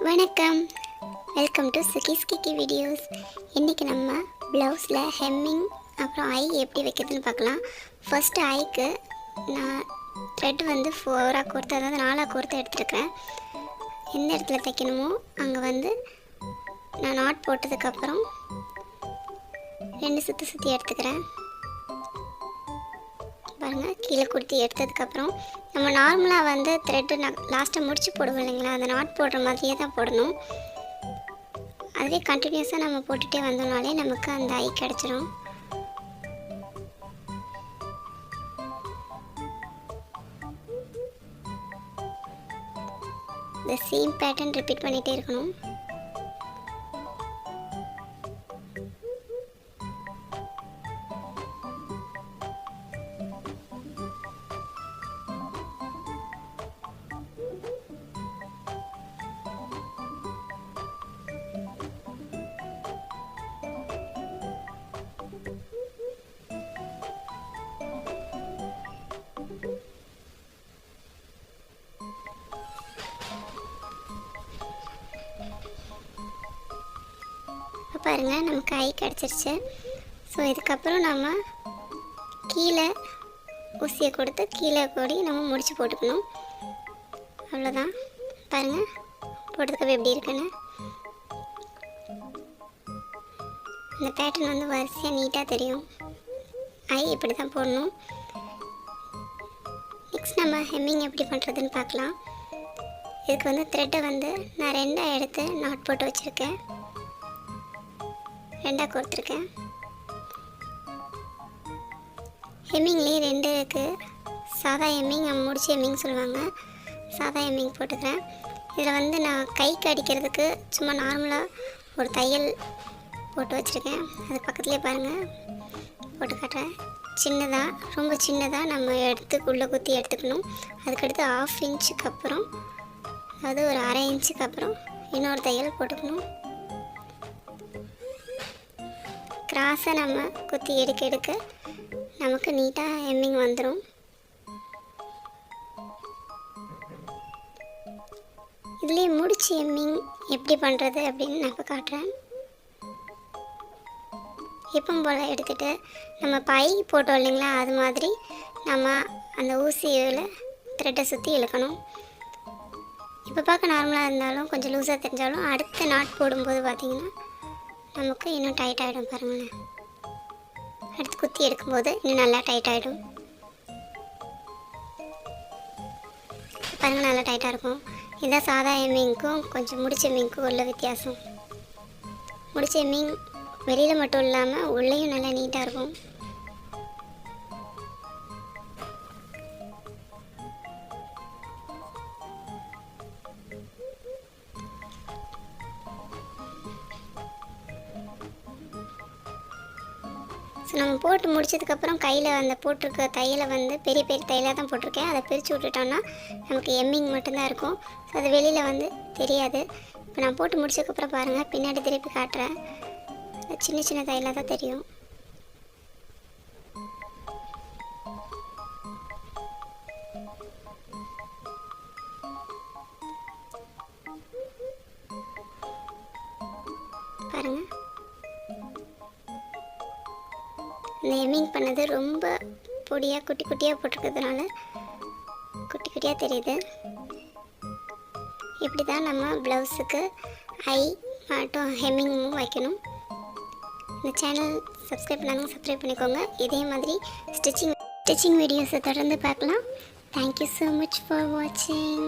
வணக்கம், welcome to சுகீஸ் Kiki videos. இன்றைக்கி நம்ம ப்ளவுஸில் ஹெம்மிங் அப்புறம் ஐ எப்படி வைக்கிறதுன்னு பார்க்கலாம். ஃபஸ்ட்டு ஐக்கு நான் த்ரெட் வந்து 4ஆக கோர்த்து, அதாவது 4ஆக கோர்த்து எடுத்துருக்கிறேன். எந்த இடத்துல தைக்கணுமோ அங்கே வந்து நான் நாட் போட்டதுக்கப்புறம் 2 சுற்றி எடுத்துக்கிறேன். பாருங்கள், கீழே கொடுத்து எடுத்ததுக்கப்புறம் நம்ம நார்மலாக வந்து த்ரெட்டு லாஸ்ட்டாக முடிச்சு போடுவோம் இல்லைங்களா, அந்த நாட் போடுற மாதிரியே தான் போடணும். அதுவே கண்டினியூஸாக நம்ம போட்டுகிட்டே வந்தோம்னாலே நமக்கு அந்த ஐ கிடச்சிரும். இந்த சேம் பேட்டர்ன் ரிப்பீட் பண்ணிகிட்டே இருக்கணும். பாருங்கள், நமக்கு ஐ கிடச்சிருச்சு. ஸோ இதுக்கப்புறம் நம்ம கீழே ஊசியை கொடுத்து கீழே கூடி நம்ம முடிச்சு போட்டுக்கணும். அவ்வளோதான். பாருங்கள், போட்டதுக்கப்புறம் எப்படி இருக்குன்னு. அந்த பேட்டர்ன் வந்து வரிசையாக நீட்டாக தெரியும். ஐ இப்படி தான் போடணும். நெக்ஸ்ட் நம்ம ஹெம்மிங் எப்படி பண்ணுறதுன்னு பார்க்கலாம். இதுக்கு வந்து த்ரெட்டை வந்து நான் 2ஆக எடுத்து நாட் போட்டு வச்சுருக்கேன். 2ஆக கோர்த்துருக்கேன். ஹெம்மிங்லேயே 2 இருக்குது. சாதா ஹெம்மிங், முடிச்ச ஹெம்மிங் சொல்லுவாங்க. சாதா ஹெம்மிங் போட்டுக்கிறேன். இதில் வந்து நான் கைக்கு அடிக்கிறதுக்கு சும்மா நார்மலாக ஒரு தையல் போட்டு வச்சுருக்கேன். அது பக்கத்துலேயே பாருங்கள், போட்டு காட்டுறேன். சின்னதாக, ரொம்ப சின்னதாக நம்ம எடுத்து உள்ளே குத்தி எடுத்துக்கணும். அதுக்கடுத்து 1/2 இன்ச்சுக்கு அப்புறம், அதாவது ஒரு 1/2 இன்ச்சுக்கு அப்புறம் இன்னொரு தையல் போட்டுக்கணும். கிராஸை நம்ம குத்தி எடுக்க எடுக்க நமக்கு நீட்டாக ஹெம்மிங் வந்துடும். இதுலேயே முடிச்சு ஹெம்மிங் எப்படி பண்ணுறது அப்படின்னு நான் இப்போ காட்டுறேன். எப்பவும் போல் எடுத்துகிட்டு நம்ம பை போட்டோம் இல்லைங்களா, அது மாதிரி நம்ம அந்த ஊசியில் த்ரெட்டை சுற்றி இழுக்கணும். இப்போ பார்க்க நார்மலாக இருந்தாலும் கொஞ்சம் லூஸாக தெரிஞ்சாலும் அடுத்த நாட் போடும்போது பார்த்திங்கன்னா நமக்கு இன்னும் டைட் ஆகிடும். பாருங்களேன், அடுத்து குத்தி எடுக்கும்போது இன்னும் நல்லா டைட் ஆகிடும். பாருங்கள், நல்லா டைட்டாக இருக்கும். இதுதான் சாதா ஹெம்மிங்க்கும் கொஞ்சம் முடிச்ச ஹெம்மிங்க்கும் உள்ள வித்தியாசம். முடிச்ச ஹெம்மிங் வெளியில் மட்டும் இல்லாமல் உள்ளேயும் நல்லா நீட்டாக இருக்கும். ஸோ நம்ம போட்டு முடிச்சதுக்கப்புறம் கையில் அந்த போட்டிருக்க தையலை வந்து பெரிய பெரிய தையலாக தான் போட்டிருக்கேன். அதை பிரித்து விட்டுட்டோன்னா நமக்கு எம்மிங் மட்டும்தான் இருக்கும். ஸோ அது வெளியில் வந்து தெரியாது. இப்போ நான் போட்டு முடிச்சதுக்கப்புறம் பாருங்கள், பின்னாடி திருப்பி காட்டுறேன். சின்ன சின்ன தையலாக தான் தெரியும். பாருங்கள், இந்த ஹெம்மிங் பண்ணது ரொம்ப பொடியாக குட்டி குட்டியாக போட்டிருக்கிறதுனால குட்டி குட்டியாக தெரியுது. இப்படி தான் நம்ம ப்ளவுஸுக்கு ஐ மட்டும் ஹெம்மிங்கும் வைக்கணும். இந்த சேனல் சப்ஸ்கிரைப் பண்ணாங்க, சப்ஸ்கிரைப் பண்ணிக்கோங்க. இதே மாதிரி ஸ்டிச்சிங் வீடியோஸை தொடர்ந்து பார்க்கலாம். தேங்க்யூ ஸோ மச் ஃபார் வாட்சிங்.